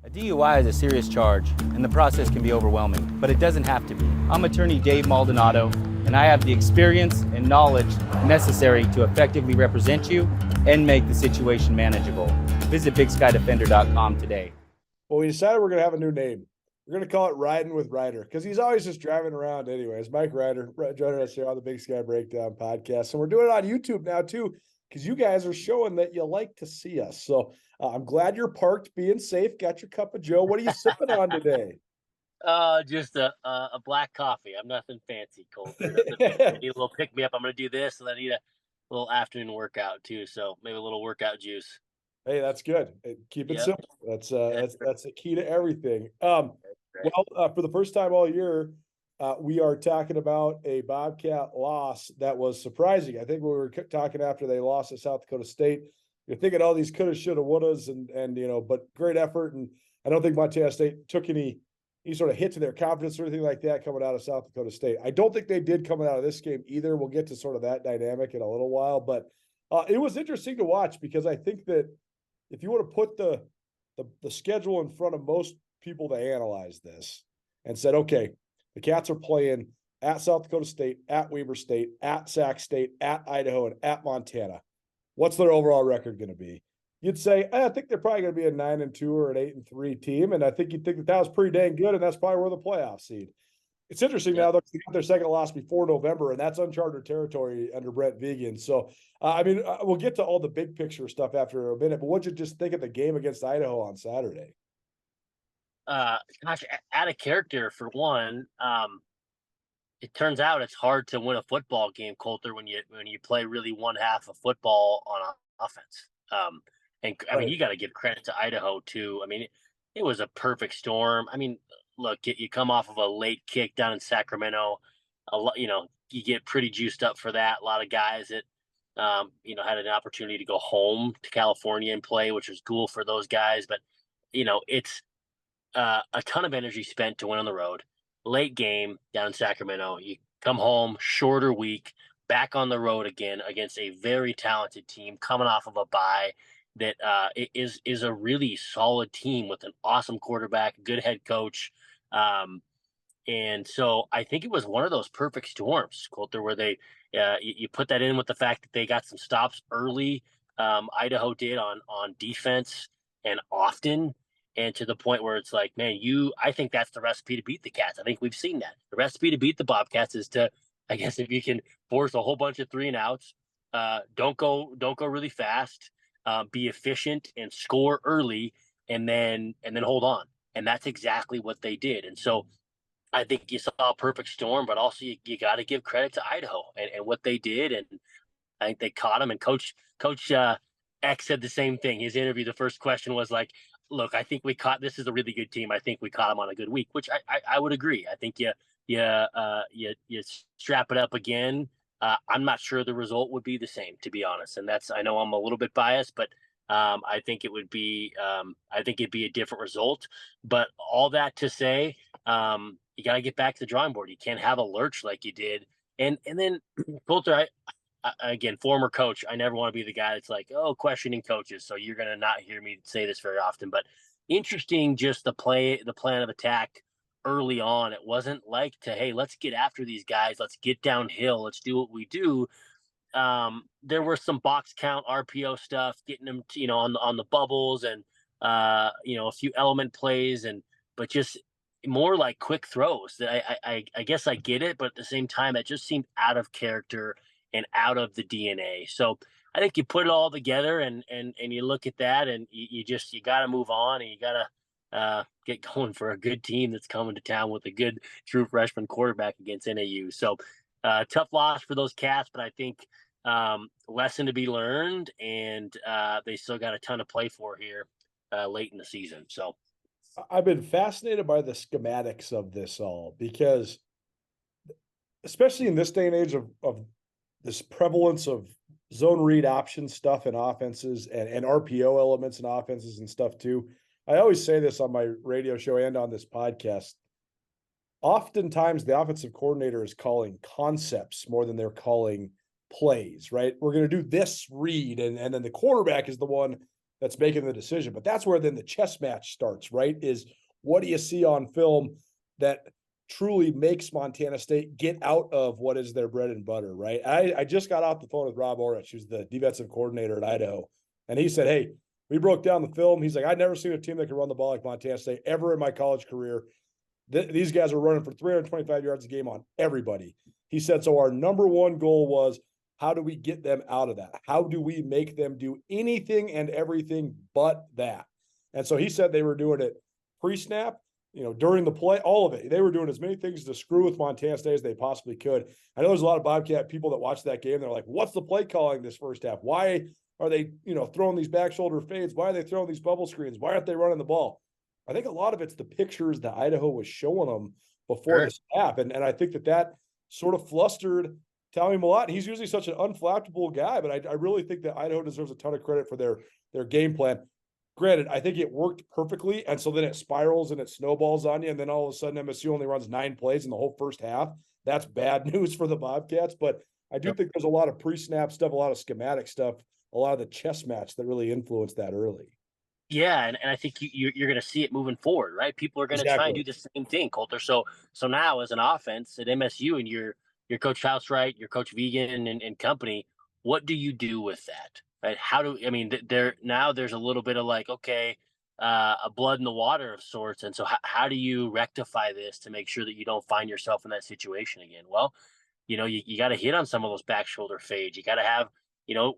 A DUI is a serious charge, and the process can be overwhelming, but it doesn't have to be. I'm attorney Dave Maldonado, and I have the experience and knowledge necessary to effectively represent you and make the situation manageable. Visit BigSkyDefender.com today. Well, we decided we're going to have a new name. We're going to call it Ridin With Rider because he's always just driving around anyways. Mike Ryder joining us here on the Big Sky Breakdown podcast. And we're doing it on YouTube now too because you guys are showing that you like to see us. So I'm glad you're parked, being safe, got your cup of Joe. What are you sipping on today? Just a black coffee. I'm nothing fancy, Colter. Nothing fancy. I need a little pick me up. I'm gonna do this, and I need a little afternoon workout too. So maybe a little workout juice. Hey, that's good. Keep it Yep. simple. That's the key to everything. Right. Well, for the first time all year, we are talking about a Bobcat loss that was surprising. I think we were talking after they lost to South Dakota State. You're thinking all these coulda, shoulda, wouldas, and but great effort. And I don't think Montana State took any sort of hit to their confidence or anything like that coming out of South Dakota State. I don't think they did coming out of this game either. We'll get to sort of that dynamic in a little while, but it was interesting to watch because I think that if you want to put the schedule in front of most people to analyze this and said, okay, the Cats are playing at South Dakota State, at Weber State, at Sac State, at Idaho, and at Montana. What's their overall record going to be? You'd say, I think they're probably going to be a 9-2 or an 8-3 team. And I think you'd think that was pretty dang good. And that's probably where the playoff seed. It's interesting now that they got their second loss before November, and that's uncharted territory under Brett Vigen. So, we'll get to all the big picture stuff after a minute, but what'd you just think of the game against Idaho on Saturday? Gosh, out of character for one. It turns out it's hard to win a football game, Colter, when you play really one half of football on offense. And I mean, you got to give credit to Idaho too. I mean, it was a perfect storm. I mean, look, you come off of a late kick down in Sacramento. You get pretty juiced up for that. A lot of guys that, had an opportunity to go home to California and play, which was cool for those guys. But, it's a ton of energy spent to win on the road. Late game down in Sacramento. You come home, shorter week, back on the road again against a very talented team coming off of a bye that is a really solid team with an awesome quarterback, good head coach. And so I think it was one of those perfect storms, Coulter, where you put that in with the fact that they got some stops early. Idaho did on defense and often, and to the point where it's like, man, I think that's the recipe to beat the Cats. I think we've seen that. The recipe to beat the Bobcats is to, I guess, if you can force a whole bunch of 3-and-outs, don't go really fast, be efficient and score early, and then hold on. And that's exactly what they did. And so I think you saw a perfect storm, but also you got to give credit to Idaho and what they did. And I think they caught him. And Coach X said the same thing. His interview, the first question was like, look, I think this is a really good team. I think we caught them on a good week, which I would agree. I think you strap it up again. I'm not sure the result would be the same, to be honest. And I know I'm a little bit biased, but I think it'd be a different result. But all that to say, you got to get back to the drawing board. You can't have a lurch like you did. And then Coulter, again, former coach, I never want to be the guy that's like, questioning coaches. So you're going to not hear me say this very often, but interesting, just the plan of attack early on. It wasn't like hey, let's get after these guys. Let's get downhill. Let's do what we do. There were some box count RPO stuff, getting them, on the bubbles and, a few element plays but just more like quick throws that I guess I get it, but at the same time, it just seemed out of character and out of the DNA. So I think you put it all together and you look at that and you got to move on and you got to get going for a good team that's coming to town with a good true freshman quarterback against NAU. So tough loss for those Cats, but I think lesson to be learned, and they still got a ton to play for here late in the season. So I've been fascinated by the schematics of this all because, especially in this day and age of this prevalence of zone read option stuff in offenses and RPO elements in offenses and stuff too. I always say this on my radio show and on this podcast. Oftentimes the offensive coordinator is calling concepts more than they're calling plays, right? We're going to do this read. And then the quarterback is the one that's making the decision. But that's where then the chess match starts, right? Is what do you see on film that truly makes Montana State get out of what is their bread and butter, right? I just got off the phone with Rob Orich, who's the defensive coordinator at Idaho, and he said, hey, we broke down the film. He's like, I'd never seen a team that can run the ball like Montana State ever in my college career. These guys are running for 325 yards a game on everybody. He said, so our number one goal was, how do we get them out of that? How do we make them do anything and everything but that? And so he said they were doing it pre-snap, during the play, all of it. They were doing as many things to screw with Montana State as they possibly could. I know there's a lot of Bobcat people that watch that game. They're like, what's the play calling this first half? Why are they, throwing these back shoulder fades? Why are they throwing these bubble screens? Why aren't they running the ball? I think a lot of it's the pictures that Idaho was showing them before the snap. And I think that sort of flustered Tommy Mellott. He's usually such an unflappable guy, but I really think that Idaho deserves a ton of credit for their game plan. Granted, I think it worked perfectly, and so then it spirals and it snowballs on you, and then all of a sudden MSU only runs 9 plays in the whole first half. That's bad news for the Bobcats, but I do think there's a lot of pre-snap stuff, a lot of schematic stuff, a lot of the chess match that really influenced that early. Yeah, and I think you're going to see it moving forward, right? People are going to try and do the same thing, Colter. So now as an offense at MSU and your Coach Housewright, your Coach Vegan and company, what do you do with that? Right? There's a little bit of like, okay, a blood in the water of sorts. And so how do you rectify this to make sure that you don't find yourself in that situation again? Well, you got to hit on some of those back shoulder fades. You got to have,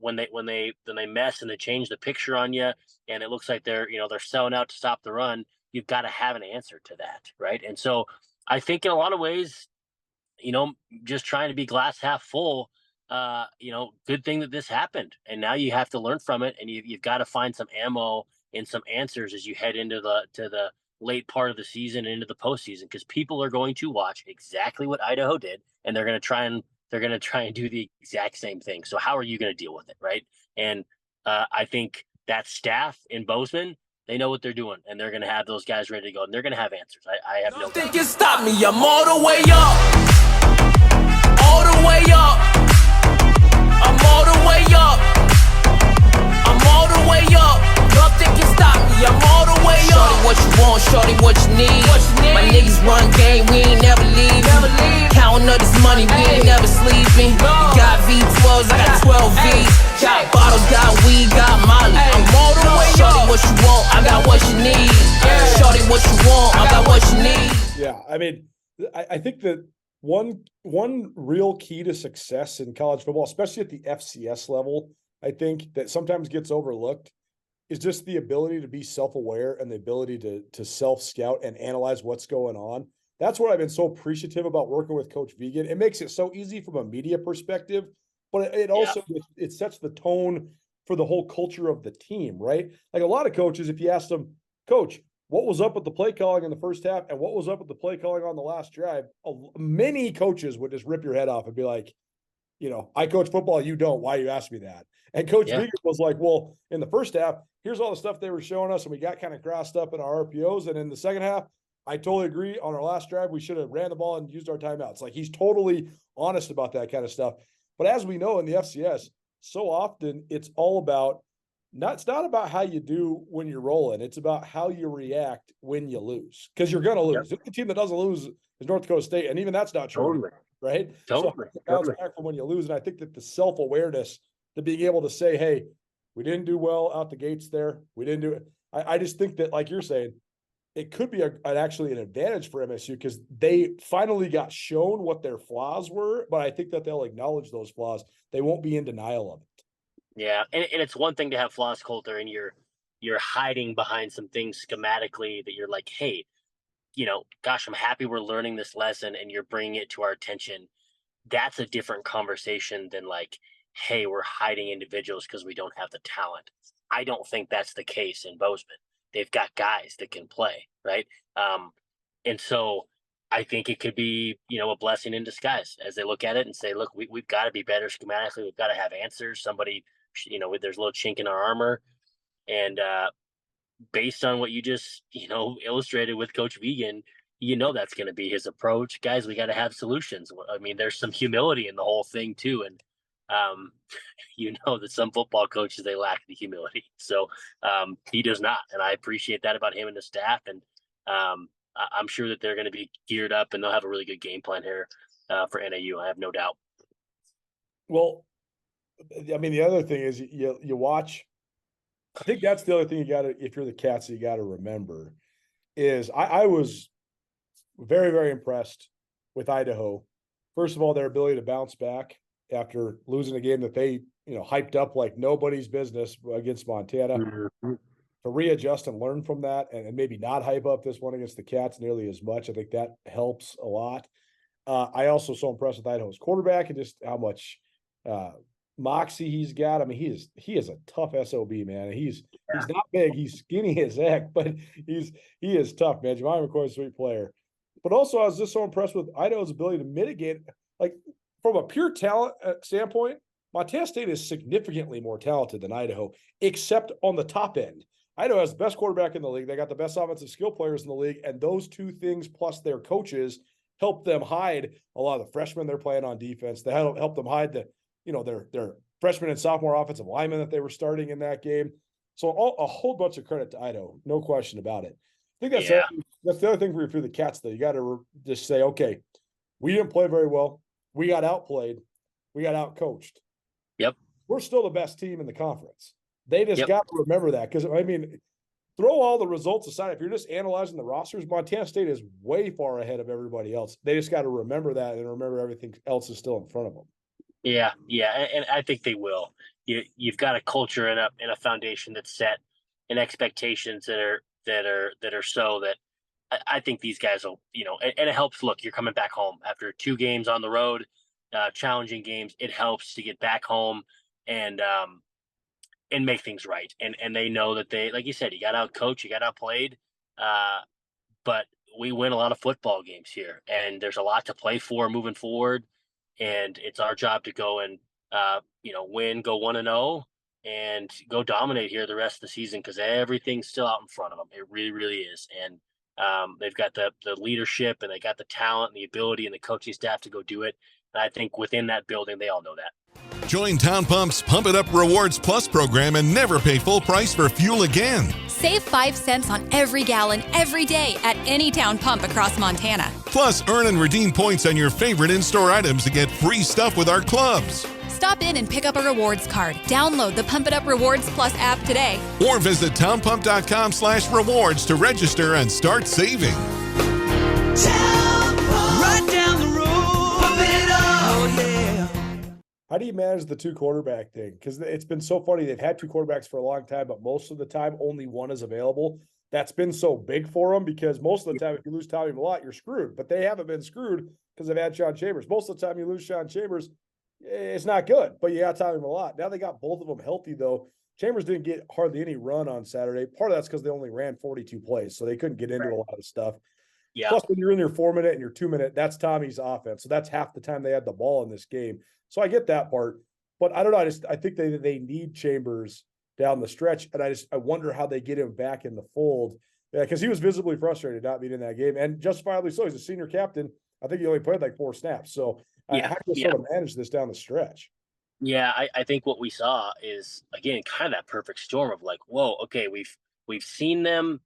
when they mess and they change the picture on you and it looks like they're selling out to stop the run, you've got to have an answer to that. Right. And so I think in a lot of ways, just trying to be glass half full, good thing that this happened. And now you have to learn from it. And you've got to find some ammo and some answers as you head into the late part of the season and into the postseason, because people are going to watch exactly what Idaho did, and they're going to try and do the exact same thing. So how are you going to deal with it, right? And I think that staff in Bozeman, they know what they're doing, and they're going to have those guys ready to go, and they're going to have answers. I have no doubt. Nothing can stop me. I'm all the way up, all the way up. I'm all the way up. I'm all the way up. Nothing can stop me. I'm all the way up. Shorty, what you want? Shorty, what you need? My niggas run game. We ain't never leave. Counting up this money. We ain't never sleeping. You got V12s. I got 12 Vs. Got bottles. Got weed. Got Molly. I'm all the way up. Shorty, what you want? I got what you need. Shorty, what you want? I got what you need. Yeah, I mean, I think that one real key to success in college football, especially at the FCS level, I think that sometimes gets overlooked, is just the ability to be self-aware and the ability to self-scout and analyze what's going on. That's what I've been so appreciative about working with Coach Vegan. It makes it so easy from a media perspective, but it also it sets the tone for the whole culture of the team, right? Like a lot of coaches, if you ask them, Coach, what was up with the play calling in the first half and what was up with the play calling on the last drive, many coaches would just rip your head off and be like, I coach football, you don't. Why you ask me that? And Coach Vegan was like, well, in the first half, here's all the stuff they were showing us, and we got kind of crossed up in our RPOs. And in the second half, I totally agree. On our last drive, we should have ran the ball and used our timeouts. Like, he's totally honest about that kind of stuff. But as we know in the FCS, so often it's all about it's not about how you do when you're rolling. It's about how you react when you lose, because you're going to lose. The team that doesn't lose is North Dakota State, and even that's not true. Totally. Right? Totally. So bounce back from when you lose. And I think that the self-awareness to being able to say, hey, we didn't do well out the gates there. We didn't do it. I just think that, like you're saying, it could be actually an advantage for MSU because they finally got shown what their flaws were, but I think that they'll acknowledge those flaws. They won't be in denial of it. Yeah, and it's one thing to have flaws, Colter, and you're hiding behind some things schematically that you're like, hey, gosh, I'm happy we're learning this lesson and you're bringing it to our attention. That's a different conversation than like, hey, we're hiding individuals because we don't have the talent. I don't think that's the case in Bozeman. They've got guys that can play, right? And so I think it could be, a blessing in disguise as they look at it and say, look, we've got to be better schematically. We've got to have answers. Somebody, there's a little chink in our armor. And based on what you just, illustrated with Coach Vegan, that's going to be his approach. Guys, we got to have solutions. I mean, there's some humility in the whole thing too. And you know that some football coaches, they lack the humility. So he does not, and I appreciate that about him and the staff. And I'm sure that they're going to be geared up, and they'll have a really good game plan here for NAU. I have no doubt. Well, I mean, the other thing is you watch. I think that's the other thing you got to, if you're the Cats, you got to remember is I was very, very impressed with Idaho. First of all, their ability to bounce back after losing a game that they, hyped up like nobody's business against Montana, Mm-hmm. to readjust and learn from that and maybe not hype up this one against the Cats nearly as much. I think that helps a lot. I also so impressed with Idaho's quarterback and just how much moxie he's got. I mean, he is a tough SOB, man. He's not big, he's skinny as heck, but he is tough, man. Jemima McCoy's a sweet player. But also, I was just so impressed with Idaho's ability to mitigate, like from a pure talent standpoint. Montana State is significantly more talented than Idaho, except on the top end. Idaho has the best quarterback in the league. They got the best offensive skill players in the league, and those two things plus their coaches help them hide a lot of the freshmen they're playing on defense. They help them hide their freshman and sophomore offensive linemen that they were starting in that game. So a whole bunch of credit to Idaho, no question about it. I think that's the other thing for the Cats, though. You got to just say, okay, we didn't play very well. We got outplayed. We got outcoached. Yep. We're still the best team in the conference. They just got to remember that because, I mean, throw all the results aside. If you're just analyzing the rosters, Montana State is way far ahead of everybody else. They just got to remember that and remember everything else is still in front of them. Yeah, and I think they will. You've got a culture and a foundation that's set, and expectations that are so that I think these guys will, and it helps. Look, you're coming back home after 2 games on the road, challenging games. It helps to get back home and make things right. And they know that they, like you said, you got out coached, you got outplayed, but we win a lot of football games here, and there's a lot to play for moving forward. And it's our job to go and, win, go 1-0 and go dominate here the rest of the season, because everything's still out in front of them. It really, really is. And they've got the leadership, and they got the talent and the ability and the coaching staff to go do it. And I think within that building, they all know that. Join Town Pump's Pump It Up Rewards Plus program and never pay full price for fuel again. Save 5 cents on every gallon every day at any Town Pump across Montana. Plus, earn and redeem points on your favorite in-store items to get free stuff with our clubs. Stop in and pick up a rewards card. Download the Pump It Up Rewards Plus app today. Or visit townpump.com/rewards to register and start saving. Right down the road. Pump it up. Oh, yeah. How do you manage the 2 quarterback thing? Because it's been so funny. They've had 2 quarterbacks for a long time, but most of the time only one is available. That's been so big for them because most of the time, if you lose Tommy Mellott, you're screwed. But they haven't been screwed because they've had Sean Chambers. Most of the time you lose Sean Chambers, it's not good. But you got Tommy Mellott. Now they got both of them healthy, though. Chambers didn't get hardly any run on Saturday. Part of that's because they only ran 42 plays, so they couldn't get into a lot of stuff. Yeah. Plus, when you're in your 4-minute and your 2-minute, that's Tommy's offense. So that's half the time they had the ball in this game. So I get that part, but I don't know. I think they need Chambers down the stretch, and I wonder how they get him back in the fold. Yeah, because he was visibly frustrated not being in that game, and justifiably so. He's a senior captain. I think he only played like 4 snaps. So how do you sort of manage this down the stretch? Yeah, I think what we saw is, again, kind of that perfect storm of like, whoa, okay, we've seen them.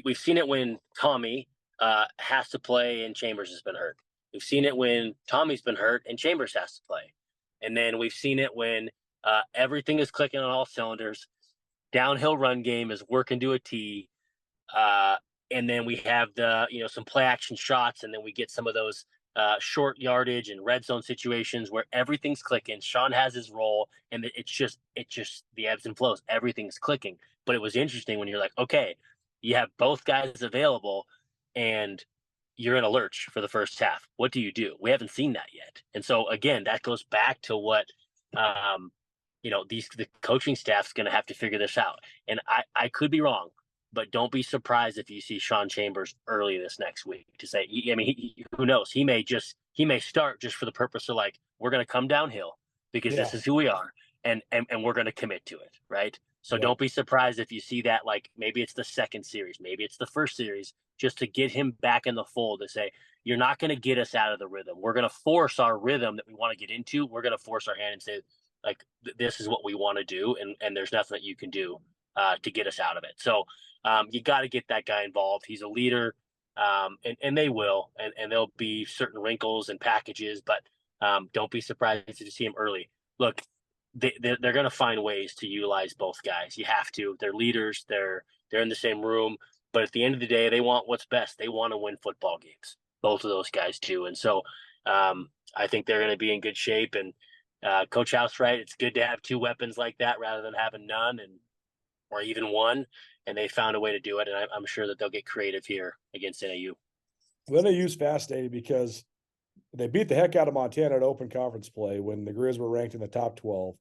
We've seen it when Tommy has to play and Chambers has been hurt. We've seen it when Tommy's been hurt and Chambers has to play. And then we've seen it when everything is clicking on all cylinders. Downhill run game is working to a T. And then we have some play action shots, and then we get some of those short yardage and red zone situations where everything's clicking. Sean has his role, and it's just the ebbs and flows. Everything's clicking. But it was interesting when you're like, okay, you have both guys available, and you're in a lurch for the first half. What do you do? We haven't seen that yet. And so again, that goes back to what the coaching staff's going to have to figure this out. And I could be wrong, but don't be surprised if you see Sean Chambers early this next week to say, who knows? He may start just for the purpose of like, we're going to come downhill because this is who we are, and we're going to commit to it, right? So Yeah. don't be surprised if you see that, like maybe it's the second series, maybe it's the first series, just to get him back in the fold to say, you're not going to get us out of the rhythm. We're going to force our rhythm that we want to get into. We're going to force our hand and say, like, this is what we want to do. And there's nothing that you can do to get us out of it. So you got to get that guy involved. He's a leader, and they will, and there'll be certain wrinkles and packages, but don't be surprised to see him early. Look, they're going to find ways to utilize both guys. You have to. They're leaders. They're in the same room. But at the end of the day, they want what's best. They want to win football games. Both of those guys do. And so I think they're going to be in good shape. And Coach House, right? It's good to have two weapons like that rather than having none or even one. And they found a way to do it. And I'm sure that they'll get creative here against NAU. NAU's fascinating because they beat the heck out of Montana at open conference play when the Grizz were ranked in the top 12.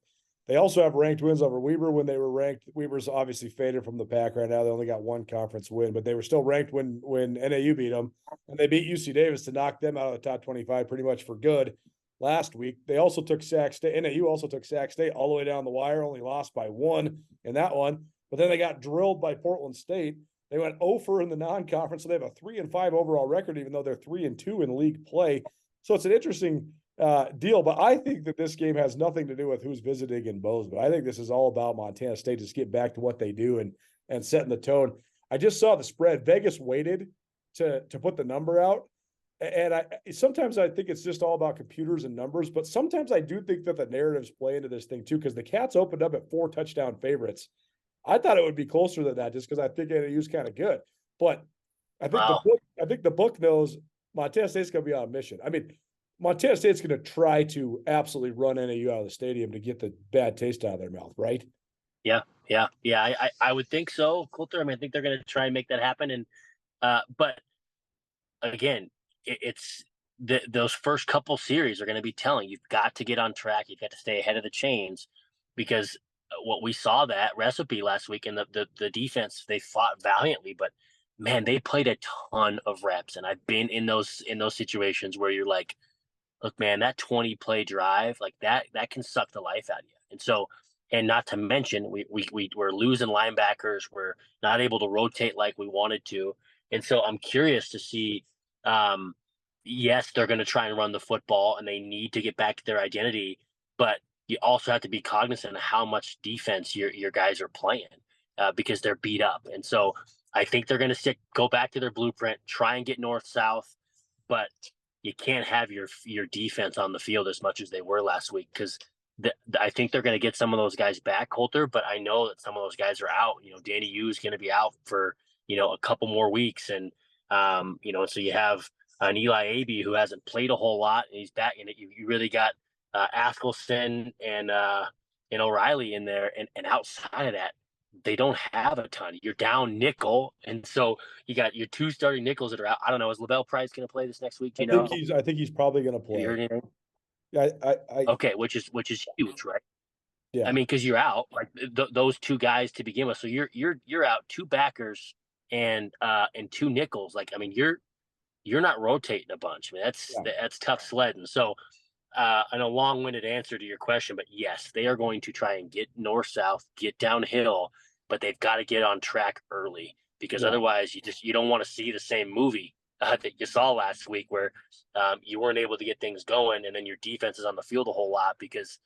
They also have ranked wins over Weber when they were ranked. Weber's obviously faded from the pack right now. They only got one conference win, but they were still ranked when NAU beat them. And they beat UC Davis to knock them out of the top 25 pretty much for good last week. They also took Sac State. NAU also took Sac State all the way down the wire, only lost by 1 in that one. But then they got drilled by Portland State. They went 0-for in the non-conference, so they have a 3-5 overall record, even though they're 3-2 in league play. So it's an interesting deal, but I think that this game has nothing to do with who's visiting in Bozeman. I think this is all about Montana State just get back to what they do and setting the tone. I just saw the spread. Vegas waited to put the number out, and sometimes I think it's just all about computers and numbers, but sometimes I do think that the narratives play into this thing too, because the Cats opened up at 4 touchdown favorites. I thought it would be closer than that just because I think NAU's kind of good, but I think the book knows Montana State's going to be on a mission. I mean, Montana State's going to try to absolutely run NAU out of the stadium to get the bad taste out of their mouth, right? Yeah. I would think so, Colter. I mean, I think they're going to try and make that happen. And but again, it's those first couple series are going to be telling you've got to get on track. You've got to stay ahead of the chains, because what we saw that recipe last week, and the defense, they fought valiantly, but man, they played a ton of reps. And I've been in those situations where you're like, look, man, that 20 play drive, like that can suck the life out of you. And so, and not to mention, we're losing linebackers. We're not able to rotate like we wanted to. And so I'm curious to see, yes, they're going to try and run the football and they need to get back to their identity, but you also have to be cognizant of how much defense your guys are playing because they're beat up. And so I think they're going to go back to their blueprint, try and get north-south, but you can't have your defense on the field as much as they were last week, because I think they're going to get some of those guys back, Colter, but I know that some of those guys are out. Danny Yu is going to be out for, a couple more weeks. And, so you have an Eli Abey who hasn't played a whole lot, and he's back. And you really got Askelson and O'Reilly in there. And outside of that, they don't have a ton. You're down nickel, and so you got your 2 starting nickels that are out. I don't know. Is Lavelle Price going to play this next week? Do you know? I think he's probably going to play. Have you heard anything? Yeah, okay, which is huge, right? Yeah. I mean, because you're out like those 2 guys to begin with, so you're out 2 backers and 2 nickels. Like, I mean, you're not rotating a bunch. I mean, that's tough sledding. So. And a long-winded answer to your question, but yes, they are going to try and get north-south, get downhill, but they've got to get on track early, because otherwise you don't want to see the same movie that you saw last week where you weren't able to get things going, and then your defense is on the field a whole lot because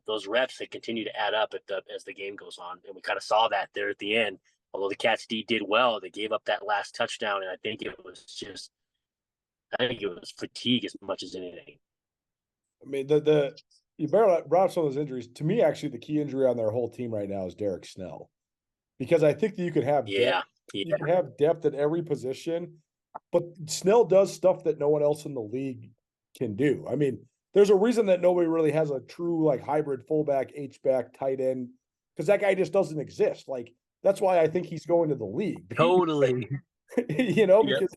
those reps, they continue to add up as the game goes on, and we kind of saw that there at the end. Although the Cats D did well, they gave up that last touchdown, and I think it was fatigue as much as anything. I mean, you brought up some of those injuries. To me, actually, the key injury on their whole team right now is Derrik Snell, because I think that you could have depth. You can have depth at every position, but Snell does stuff that no one else in the league can do. I mean, there's a reason that nobody really has a true like hybrid fullback, H-back, tight end, because that guy just doesn't exist. Like, that's why I think he's going to the league. Totally. Because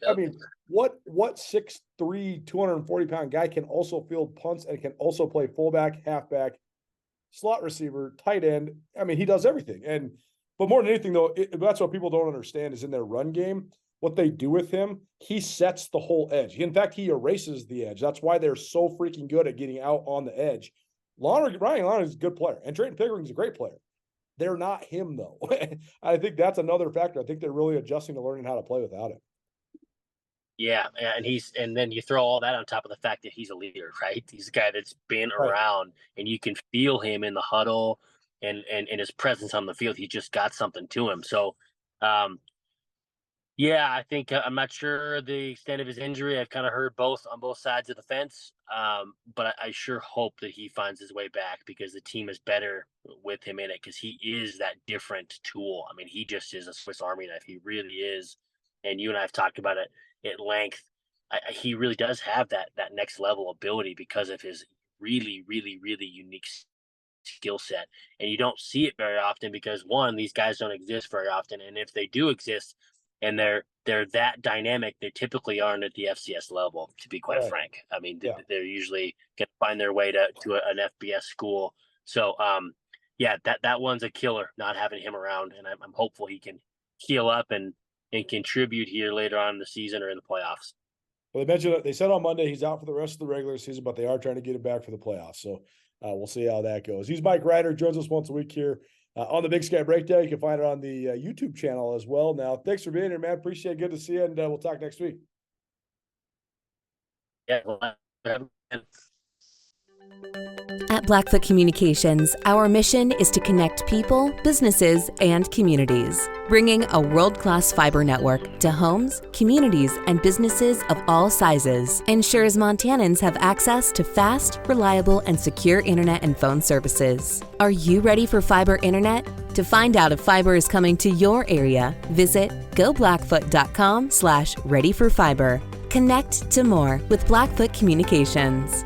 I mean, what 6'3", 240-pound guy can also field punts and can also play fullback, halfback, slot receiver, tight end. I mean, he does everything. But more than anything, though, that's what people don't understand is in their run game, what they do with him, he sets the whole edge. In fact, he erases the edge. That's why they're so freaking good at getting out on the edge. Ryan Lonergan is a good player, and Drayton Pickering's a great player. they're not him though. I think that's another factor. I think they're really adjusting to learning how to play without him. Yeah, and then you throw all that on top of the fact that he's a leader, right? He's a guy that's been around, and you can feel him in the huddle and his presence on the field. He just got something to him. So, yeah, I think I'm not sure the extent of his injury. I've kind of heard on both sides of the fence, but I sure hope that he finds his way back because the team is better with him in it because he is that different tool. I mean, he just is a Swiss Army knife. He really is, and you and I have talked about it at length. He really does have that next level ability because of his really, really, really unique skill set, and you don't see it very often because one, these guys don't exist very often, and if they do exist and they're that dynamic, they typically aren't at the FCS level, to be quite frank. I mean, they're usually going to find their way to an FBS school. So, yeah, that one's a killer, not having him around, and I'm hopeful he can heal up and contribute here later on in the season or in the playoffs. Well, they said on Monday he's out for the rest of the regular season, but they are trying to get him back for the playoffs. So we'll see how that goes. He's Mike Rider, joins us once a week here on the Big Sky Breakdown. You can find it on the YouTube channel as well. Now, thanks for being here, man. Appreciate it. Good to see you, and we'll talk next week. Yeah. At Blackfoot Communications, our mission is to connect people, businesses, and communities, bringing a world-class fiber network to homes, communities, and businesses of all sizes ensures Montanans have access to fast, reliable, and secure internet and phone services. Are you ready for fiber internet? To find out if fiber is coming to your area, visit goblackfoot.com/readyforfiber. Connect to more with Blackfoot Communications.